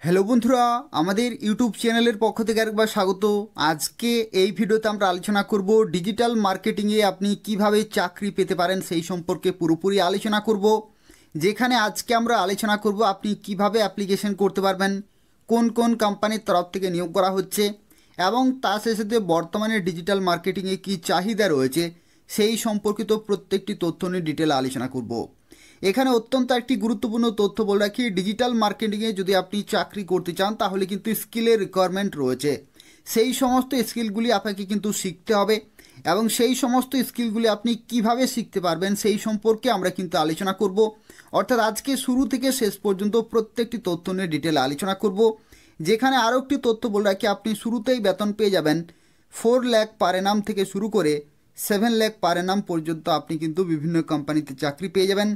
Hello বন্ধুরা, আমাদের YouTube চ্যানেলের পক্ষ থেকে আরেকবার স্বাগত। আজকে এই ভিডিওতে আমরা আলোচনা করব ডিজিটাল মার্কেটিংয়ে আপনি কিভাবে চাকরি পেতে পারেন সেই সম্পর্কে পুরোপুরি আলোচনা করব। যেখানে আজকে আমরা আলোচনা করব আপনি কিভাবে অ্যাপ্লিকেশন করতে পারবেন, কোন কোন কোম্পানির তরফ থেকে নিয়োগ করা হচ্ছে এবং তার সাথে বর্তমানে ডিজিটাল মার্কেটিংয়ে কী চাহিদা রয়েছে সেই সম্পর্কিত প্রত্যেকটি তথ্য নিয়ে ডিটেল আলোচনা করব। এখানে অত্যন্ত একটি গুরুত্বপূর্ণ তথ্য বলে রাখি, ডিজিটাল মার্কেটিংয়ে যদি আপনি চাকরি করতে চান তাহলে কিন্তু স্কিলের রিকোয়ারমেন্ট রয়েছে। সেই সমস্ত স্কিলগুলি আপনাকে কিন্তু শিখতে হবে এবং সেই সমস্ত স্কিলগুলি আপনি কিভাবে শিখতে পারবেন সেই সম্পর্কে আমরা কিন্তু আলোচনা করব। অর্থাৎ আজকে শুরু থেকে শেষ পর্যন্ত প্রত্যেকটি তথ্য নিয়ে ডিটেল আলোচনা করব। যেখানে আরও একটি তথ্য বলে রাখি, আপনি শুরুতেই বেতন পেয়ে যাবেন 4 লাখ পার অ্যানাম থেকে শুরু করে 7 লাখ পার অ্যানাম পর্যন্ত আপনি কিন্তু বিভিন্ন কোম্পানিতে চাকরি পেয়ে যাবেন।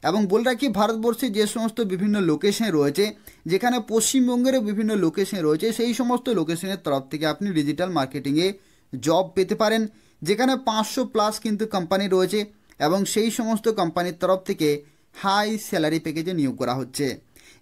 এবং বলে রাখি, ভারতবর্ষে যে সমস্ত বিভিন্ন লোকেশন রয়েছে, যেখানে পশ্চিমবঙ্গেরও বিভিন্ন লোকেশন রয়েছে, সেই সমস্ত লোকেশনের তরফ থেকে আপনি ডিজিটাল মার্কেটিংয়ে জব পেতে পারেন। যেখানে 500+ কিন্তু কোম্পানি রয়েছে এবং সেই সমস্ত কোম্পানির তরফ থেকে হাই স্যালারি প্যাকেজে নিয়োগ করা হচ্ছে।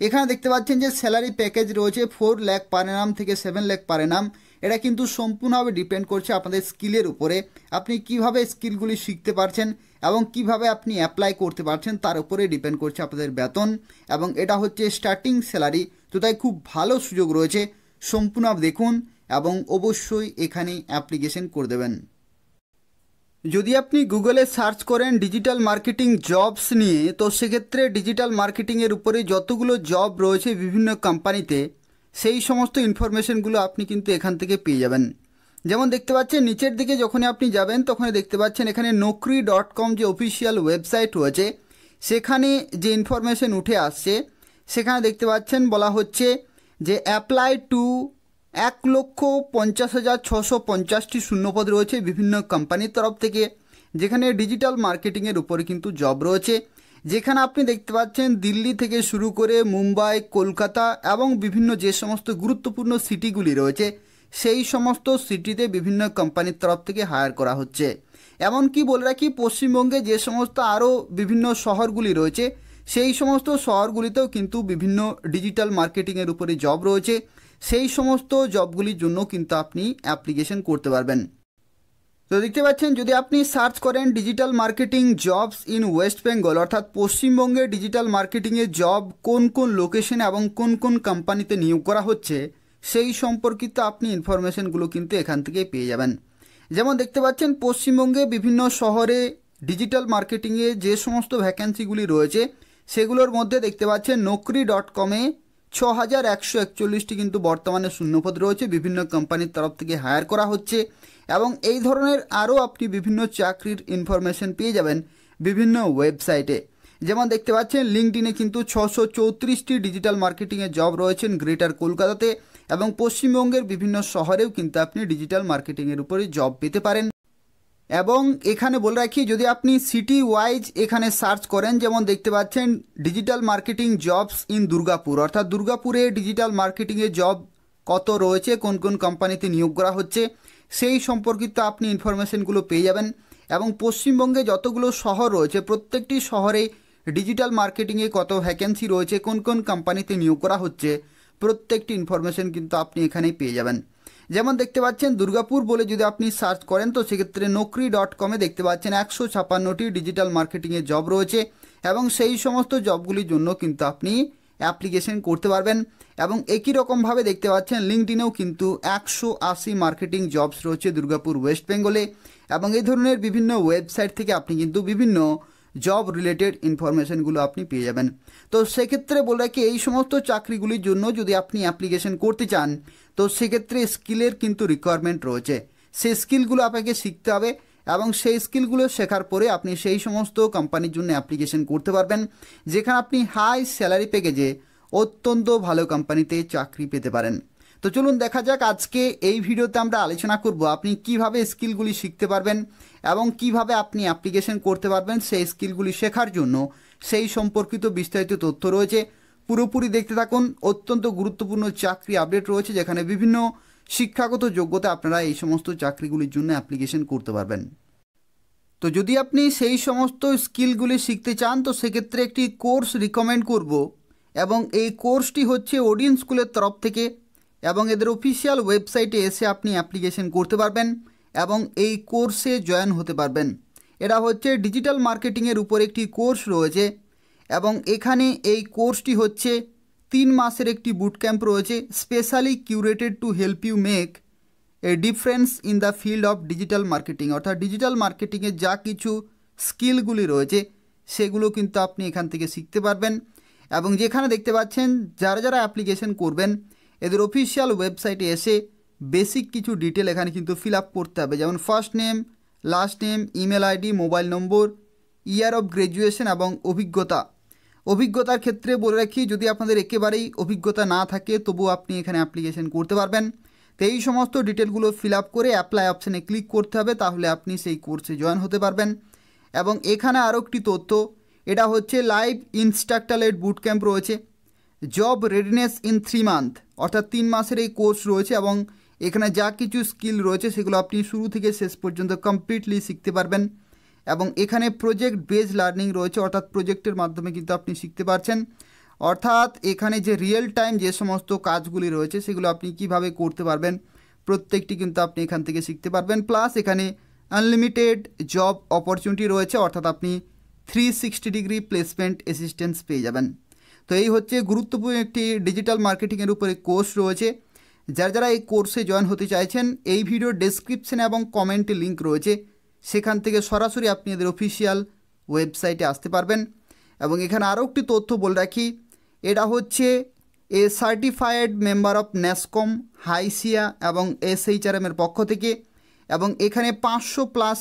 এখানে দেখতে পাচ্ছেন যে স্যালারি প্যাকেজ রয়েছে 4 লাখ পার অ্যানাম থেকে 7 লাখ পার অ্যানাম। এটা কিন্তু সম্পূর্ণভাবে ডিপেন্ড করছে আপনাদের স্কিলের উপরে, আপনি কিভাবে স্কিলগুলি শিখতে পারছেন এবং কিভাবে আপনি অ্যাপ্লাই করতে পারছেন তার উপরে ডিপেন্ড করছে আপনাদের বেতন। এবং এটা হচ্ছে স্টার্টিং স্যালারি, তো তাই খুব ভালো সুযোগ রয়েছে। সম্পূর্ণ দেখুন এবং অবশ্যই এখানে অ্যাপ্লিকেশন করে দেবেন। যদি আপনি গুগলে সার্চ করেন ডিজিটাল মার্কেটিং জবস নিয়ে, তো সেক্ষেত্রে ডিজিটাল মার্কেটিংয়ের উপরে যতগুলো জব রয়েছে বিভিন্ন কোম্পানিতে সেই সমস্ত ইনফরমেশনগুলো আপনি কিন্তু এখান থেকে পেয়ে যাবেন। যেমন দেখতে পাচ্ছেন নিচের দিকে যখনই আপনি যাবেন তখনই দেখতে পাচ্ছেন এখানে naukri.com যে অফিসিয়াল ওয়েবসাইট রয়েছে সেখানে যে ইনফরমেশন উঠে আসছে সেখানে দেখতে পাচ্ছেন বলা হচ্ছে যে অ্যাপ্লাই টু 1,50,650টি শূন্যপদ রয়েছে বিভিন্ন কোম্পানির তরফ থেকে, যেখানে ডিজিটাল মার্কেটিংয়ের উপরে কিন্তু জব রয়েছে। যেখানে আপনি দেখতে পাচ্ছেন দিল্লি থেকে শুরু করে মুম্বাই, কলকাতা এবং বিভিন্ন যে সমস্ত গুরুত্বপূর্ণ সিটিগুলি রয়েছে সেই সমস্ত সিটিতে বিভিন্ন কোম্পানির তরফ থেকে হায়ার করা হচ্ছে। এমনকি বলে রাখি, পশ্চিমবঙ্গে যে সমস্ত আরও বিভিন্ন শহরগুলি রয়েছে সেই সমস্ত শহরগুলিতেও কিন্তু বিভিন্ন ডিজিটাল মার্কেটিংয়ের উপরে জব রয়েছে। সেই সমস্ত জবগুলির জন্য কিন্তু আপনি অ্যাপ্লিকেশন করতে পারবেন। তো দেখতে পাচ্ছেন যদি আপনি সার্চ করেন digital marketing jobs in West Bengal, অর্থাৎ পশ্চিমবঙ্গে ডিজিটাল মার্কেটিংয়ের জব কোন কোন লোকেশন এবং কোন কোন কোম্পানিতে নিয়োগ করা হচ্ছে সেই সম্পর্কিত আপনি ইনফরমেশনগুলো কিন্তু এখান থেকে পেয়ে যাবেন। যেমন দেখতে পাচ্ছেন পশ্চিমবঙ্গে বিভিন্ন শহরে ডিজিটাল মার্কেটিংয়ে যে সমস্ত ভ্যাকেন্সিগুলি রয়েছে সেগুলোর মধ্যে দেখতে পাচ্ছেন naukri.com-এ 6,141টি কিন্তু বর্তমানে শূন্যপদ রয়েছে, বিভিন্ন কোম্পানির তরফ থেকে হায়ার করা হচ্ছে। এবং এই ধরনের আরও আপনি বিভিন্ন চাকরির ইনফরমেশন পেয়ে যাবেন বিভিন্ন ওয়েবসাইটে। যেমন দেখতে পাচ্ছেন লিঙ্কডইনে কিন্তু 634টি ডিজিটাল মার্কেটিংয়ের জব রয়েছেন গ্রেটার কলকাতাতে, এবং পশ্চিমবঙ্গের বিভিন্ন শহরেও কিন্তু আপনি ডিজিটাল মার্কেটিংয়ের উপরে জব পেতে পারেন। এবং এখানে বলে রাখি, যদি আপনি সিটি ওয়াইজ এখানে সার্চ করেন, যেমন দেখতে পাচ্ছেন digital marketing jobs in Durgapur, অর্থাৎ দুর্গাপুরে ডিজিটাল মার্কেটিংয়ের জব কত রয়েছে, কোন কোন কোম্পানিতে নিয়োগ করা হচ্ছে সেই সম্পর্কিত আপনি ইনফরমেশনগুলো পেয়ে যাবেন। এবং পশ্চিমবঙ্গে যতগুলো শহর রয়েছে প্রত্যেকটি শহরে ডিজিটাল মার্কেটিংয়ে কত ভ্যাকেন্সি রয়েছে, কোন কোন কোম্পানিতে নিয়োগ করা হচ্ছে প্রত্যেকটি ইনফরমেশন কিন্তু আপনি এখানেই পেয়ে যাবেন। যেমন দেখতে পাচ্ছেন দুর্গাপুর বলে যদি আপনি সার্চ করেন তো সেক্ষেত্রে naukri.com-এ দেখতে পাচ্ছেন 156টি ডিজিটাল মার্কেটিংয়ের জব রয়েছে এবং সেই সমস্ত জবগুলির জন্য কিন্তু আপনি অ্যাপ্লিকেশন করতে পারবেন। এবং একই রকমভাবে দেখতে পাচ্ছেন লিঙ্কডইনেও কিন্তু 180 মার্কেটিং জবস রয়েছে দুর্গাপুর ওয়েস্ট বেঙ্গলে। এবং এই ধরনের বিভিন্ন ওয়েবসাইট থেকে আপনি কিন্তু বিভিন্ন জব রিলেটেড ইনফরমেশনগুলো আপনি পেয়ে যাবেন। তো সেক্ষেত্রে বলে রাখি, এই সমস্ত চাকরিগুলির জন্য যদি আপনি অ্যাপ্লিকেশন করতে চান তো সেক্ষেত্রে স্কিলের কিন্তু রিকোয়ারমেন্ট রয়েছে, সেই স্কিলগুলো আপনাকে শিখতে হবে এবং সেই স্কিলগুলো শেখার পরে আপনি সেই সমস্ত কোম্পানির জন্য অ্যাপ্লিকেশন করতে পারবেন, যেখানে আপনি হাই স্যালারি প্যাকেজে অত্যন্ত ভালো কোম্পানিতে চাকরি পেতে পারেন। তো চলুন দেখা যাক, আজকে এই ভিডিওতে আমরা আলোচনা করব আপনি কিভাবে স্কিলগুলি শিখতে পারবেন এবং কিভাবে আপনি অ্যাপ্লিকেশন করতে পারবেন সেই স্কিলগুলি শেখার জন্য সেই সম্পর্কিত বিস্তারিত তথ্য রয়েছে। পুরোপুরি দেখতে থাকুন, অত্যন্ত গুরুত্বপূর্ণ চাকরি আপডেট রয়েছে যেখানে বিভিন্ন শিক্ষাগত যোগ্যতা আপনারা এই সমস্ত চাকরিগুলির জন্য অ্যাপ্লিকেশন করতে পারবেন। তো যদি আপনি সেই সমস্ত স্কিলগুলি শিখতে চান তো সেক্ষেত্রে একটি কোর্স রিকমেন্ড করব, এবং এই কোর্সটি হচ্ছে ওডিন স্কুলের তরফ থেকে, এবং এদের অফিসিয়াল ওয়েবসাইটে এসে আপনি অ্যাপ্লিকেশন করতে পারবেন এবং এই কোর্সে জয়েন হতে পারবেন। এটা হচ্ছে ডিজিটাল মার্কেটিংয়ের উপর একটি কোর্স রয়েছে এবং এখানে এই কোর্সটি হচ্ছে 3 মাসের একটি বুট ক্যাম্প রয়েছে, specially curated to help you make a difference in the field of digital marketing. অর্থাৎ ডিজিটাল মার্কেটিংয়ের যা কিছু স্কিলগুলি রয়েছে সেগুলো কিন্তু আপনি এখান থেকে শিখতে পারবেন। এবং যেখানে দেখতে পাচ্ছেন যারা যারা অ্যাপ্লিকেশন করবেন এদের অফিসিয়াল ওয়েবসাইটে এসে বেসিক কিছু ডিটেল এখানে কিন্তু ফিল আপ করতে হবে, যেমন first name, last name, email ID, mobile number, year of graduation এবং অভিজ্ঞতার ক্ষেত্রে বলে রাখি, যদি আপনাদের একেবারেই অভিজ্ঞতা না থাকে তবুও আপনি এখানে অ্যাপ্লিকেশন করতে পারবেন। তো এই সমস্ত ডিটেলগুলো ফিল আপ করে অ্যাপ্লাই অপশানে ক্লিক করতে হবে, তাহলে আপনি সেই কোর্সে জয়েন হতে পারবেন। এবং এখানে আরও একটি তথ্য, এটা হচ্ছে লাইভ ইনস্ট্রাক্টর-লেড বুট ক্যাম্প রয়েছে, জব রেডিনেস ইন 3 মান্থ, অর্থাৎ 3 মাসের এই কোর্স রয়েছে এবং এখানে যা কিছু স্কিল রয়েছে সেগুলো আপনি শুরু থেকে শেষ পর্যন্ত কমপ্লিটলি শিখতে পারবেন। এবং এখানে প্রজেক্ট বেসড লার্নিং রয়েছে, অর্থাৎ প্রজেক্টের মাধ্যমে কিন্তু আপনি শিখতে পারছেন। অর্থাৎ এখানে যে রিয়েল টাইম যে সমস্ত কাজগুলি রয়েছে সেগুলো আপনি কিভাবে করতে পারবেন প্রত্যেকটি কিন্তু আপনি এখান থেকে শিখতে পারবেন। প্লাস এখানে আনলিমিটেড জব অপরচুনিটি রয়েছে, অর্থাৎ আপনি 360 ডিগ্রি প্লেসমেন্ট অ্যাসিস্ট্যান্স পেয়ে যাবেন। তো এই হচ্ছে গুরুত্বপূর্ণ একটি ডিজিটাল মার্কেটিংয়ের উপরে কোর্স রয়েছে। যারা এই কোর্সে জয়েন হতে চাইছেন, এই ভিডিওর ডেসক্রিপশনে এবং কমেন্টে লিঙ্ক রয়েছে, সেখান থেকে সরাসরি আপনি এদের অফিসিয়াল ওয়েবসাইটে আসতে পারবেন। এবং এখানে আরও একটি তথ্য বলে রাখি, এটা হচ্ছে a certified member of NASSCOM, HYSEA এবং SHRM-এর পক্ষ থেকে। এবং এখানে 500+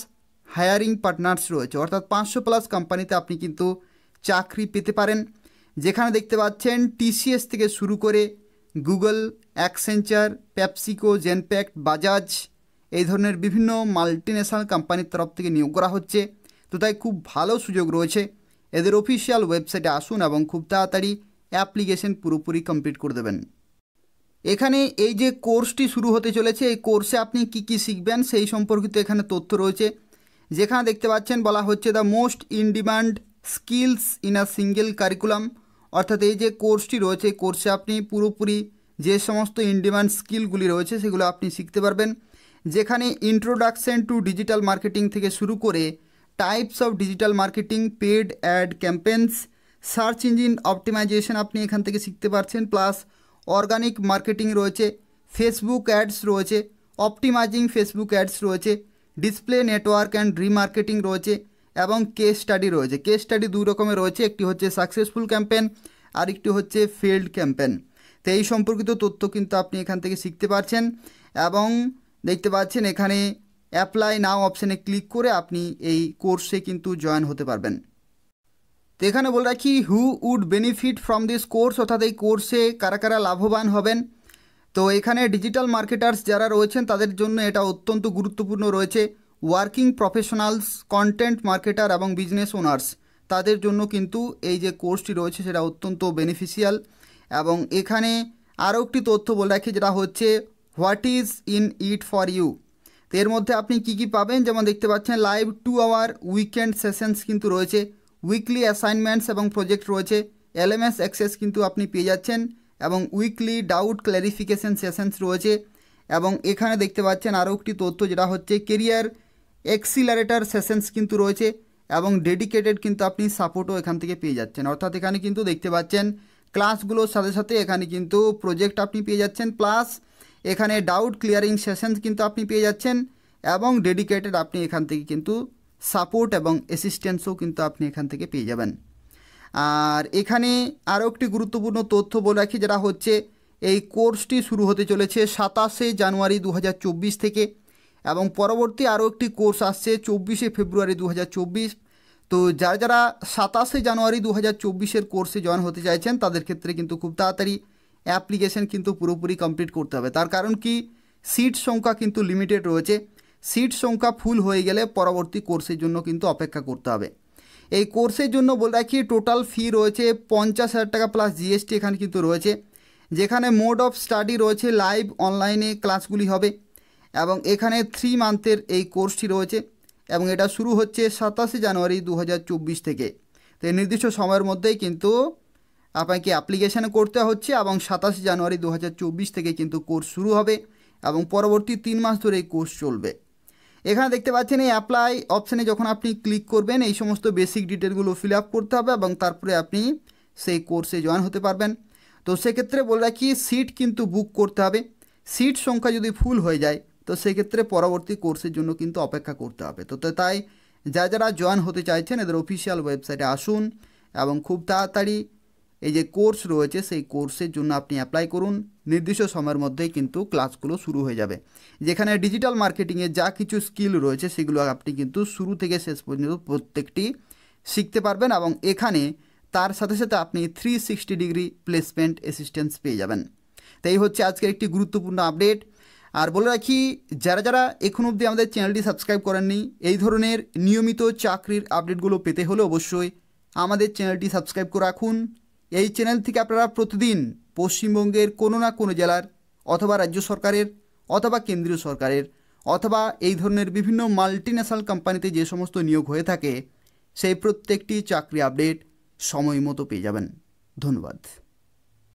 হায়ারিং পার্টনার্স রয়েছে, অর্থাৎ 500+ কোম্পানিতে আপনি কিন্তু চাকরি পেতে পারেন। যেখানে দেখতে পাচ্ছেন TCS থেকে শুরু করে Google, Accenture, PepsiCo, Genpact, Bajaj, এই ধরনের বিভিন্ন মাল্টিন্যাশনাল কোম্পানির তরফ থেকে নিয়োগ করা হচ্ছে। তো তাই খুব ভালো সুযোগ রয়েছে, এদের অফিসিয়াল ওয়েবসাইটে আসুন এবং খুব তাড়াতাড়ি অ্যাপ্লিকেশন পুরোপুরি কমপ্লিট করে দেবেন। এখানে এই যে কোর্সটি শুরু হতে চলেছে, এই কোর্সে আপনি কি কি শিখবেন সেই সম্পর্কিত এখানে তথ্য রয়েছে। যেখানে দেখতে পাচ্ছেন বলা হচ্ছে the most in demand skills in a single curriculum, অর্থাৎ এই যে কোর্সটি রয়েছে এই কোর্সে আপনি পুরোপুরি যে সমস্ত ইন ডিমান্ড স্কিলগুলি রয়েছে সেগুলো আপনি শিখতে পারবেন। যেখানে ইন্ট্রোডাকশন টু ডিজিটাল মার্কেটিং থেকে শুরু করে types of digital marketing, paid ad campaigns, search engine optimisation আপনি এখান থেকে শিখতে পারছেন। প্লাস অর্গানিক মার্কেটিং রয়েছে, ফেসবুক অ্যাডস রয়েছে, অপটিমাইজিং ফেসবুক অ্যাডস রয়েছে, ডিসপ্লে নেটওয়ার্ক অ্যান্ড রিমার্কেটিং রয়েছে এবং কেস স্টাডি রয়েছে। কেস স্টাডি 2 রকমের রয়েছে, একটি হচ্ছে সাকসেসফুল ক্যাম্পেন আর একটি হচ্ছে ফেল্ড ক্যাম্পেন। তো এই সম্পর্কিত তথ্য কিন্তু আপনি এখান থেকে শিখতে পারছেন। এবং দেখতে পাচ্ছেন এখানে অ্যাপ্লাই নাও অপশানে ক্লিক করে আপনি এই কোর্সে কিন্তু জয়েন হতে পারবেন। তো এখানে বলে রাখি who would benefit from this course, অর্থাৎ এই কোর্সে কারা কারা লাভবান হবেন। তো এখানে ডিজিটাল মার্কেটার্স যারা রয়েছেন তাদের জন্য এটা অত্যন্ত গুরুত্বপূর্ণ রয়েছে। ওয়ার্কিং প্রফেশনালস, কন্টেন্ট মার্কেটার এবং বিজনেস ওনার্স, তাদের জন্য কিন্তু এই যে কোর্সটি রয়েছে সেটা অত্যন্ত বেনিফিশিয়াল। এবং এখানে আরও একটি তথ্য বলে রাখি যেটা হচ্ছে what is in it for you. তো এর মধ্যে আপনি কি কি পাবেন, যেমন দেখতে পাচ্ছেন লাইভ 2 আওয়ার উইকেন্ড সেশনস কিন্তু রয়েছে, উইকলি অ্যাসাইনমেন্টস এবং প্রজেক্ট রয়েছে, LMS অ্যাক্সেস কিন্তু আপনি পেয়ে যাচ্ছেন এবং উইকলি ডাউট ক্ল্যারিফিকেশন সেশনস রয়েছে। এবং এখানে দেখতে পাচ্ছেন আরও একটি তথ্য যেটা হচ্ছে কেরিয়ার এক্সিলারেটার সেশনস কিন্তু রয়েছে এবং ডেডিকেটেড কিন্তু আপনি সাপোর্টও এখান থেকে পেয়ে যাচ্ছেন। অর্থাৎ এখানে কিন্তু দেখতে পাচ্ছেন ক্লাসগুলোর সাথে সাথে এখানে কিন্তু প্রজেক্ট আপনি পেয়ে যাচ্ছেন, প্লাস এখানে ডাউট ক্লিয়ারিং সেশনস কিন্তু আপনি পেয়ে যাচ্ছেন এবং ডেডিকেটেড আপনি এখান থেকে কিন্তু সাপোর্ট এবং অ্যাসিস্ট্যান্সও কিন্তু আপনি এখান থেকে পেয়ে যাবেন। আর এখানে আরও একটি গুরুত্বপূর্ণ তথ্য বলে রাখি যেটা হচ্ছে এই কোর্সটি শুরু হতে চলেছে 27শে জানুয়ারি 2024 থেকে এবং পরবর্তী আরও একটি কোর্স আসছে 24শে ফেব্রুয়ারি 2024। তো যারা 27শে জানুয়ারি 2024-এর কোর্সে জয়েন হতে চাইছেন তাদের ক্ষেত্রে কিন্তু খুব তাড়াতাড়ি অ্যাপ্লিকেশন কিন্তু পুরোপুরি কমপ্লিট করতে হবে। তার কারণ কি, সিট সংখ্যা কিন্তু লিমিটেড রয়েছে, সিট সংখ্যা ফুল হয়ে গেলে পরবর্তী কোর্সের জন্য কিন্তু অপেক্ষা করতে হবে। এই কোর্সের জন্য বলে রাখি টোটাল ফি রয়েছে 50,000 টাকা প্লাস GST এখানে কিন্তু রয়েছে। যেখানে মোড অফ স্টাডি রয়েছে লাইভ অনলাইনে ক্লাসগুলি হবে এবং এখানে 3 মান্থের এই কোর্সটি রয়েছে এবং এটা শুরু হচ্ছে 27শে জানুয়ারি 2024 থেকে। তো এই নির্দিষ্ট সময়ের মধ্যেই কিন্তু আপনাকে অ্যাপ্লিকেশান করতে হচ্ছে এবং 27 জানুয়ারি 2024 থেকে কিন্তু কোর্স শুরু হবে এবং পরবর্তী 3 মাস ধরে এই কোর্স চলবে। এখানে দেখতে পাচ্ছেন এই অ্যাপ্লাই অপশানে যখন আপনি ক্লিক করবেন এই সমস্ত বেসিক ডিটেলগুলো ফিল আপ করতে হবে এবং তারপরে আপনি সেই কোর্সে জয়েন হতে পারবেন। তো সেক্ষেত্রে বলে রাখি সিট কিন্তু বুক করতে হবে। সিট সংখ্যা যদি ফুল হয়ে যায় তো সেক্ষেত্রে পরবর্তী কোর্সের জন্য কিন্তু অপেক্ষা করতে হবে। তো তাই যারা জয়েন হতে চাইছেন এদের অফিসিয়াল ওয়েবসাইটে আসুন এবং খুব তাড়াতাড়ি এই যে কোর্স রয়েছে সেই কোর্সের জন্য আপনি অ্যাপ্লাই করুন। নির্দিষ্ট সময়ের মধ্যেই কিন্তু ক্লাসগুলো শুরু হয়ে যাবে, যেখানে ডিজিটাল মার্কেটিংয়ে যা কিছু স্কিল রয়েছে সেগুলো আপনি কিন্তু শুরু থেকে শেষ পর্যন্ত প্রত্যেকটি শিখতে পারবেন এবং এখানে তার সাথে সাথে আপনি 360 ডিগ্রি প্লেসমেন্ট অ্যাসিস্ট্যান্স পেয়ে যাবেন। তাই হচ্ছে আজকের একটি গুরুত্বপূর্ণ আপডেট। আর বলে রাখি যারা এখন অবধি আমাদের চ্যানেলটি সাবস্ক্রাইব করেননি, এই ধরনের নিয়মিত চাকরির আপডেটগুলো পেতে হলে অবশ্যই আমাদের চ্যানেলটি সাবস্ক্রাইব করে রাখুন। এই চ্যানেল থেকে আপনারা প্রতিদিন পশ্চিমবঙ্গের কোনো না কোনো জেলার অথবা রাজ্য সরকারের অথবা কেন্দ্রীয় সরকারের অথবা এই ধরনের বিভিন্ন মাল্টিন্যাশনাল কোম্পানিতে যে সমস্ত নিয়োগ হয়ে থাকে সেই প্রত্যেকটি চাকরি আপডেট সময় মতো পেয়ে যাবেন। ধন্যবাদ।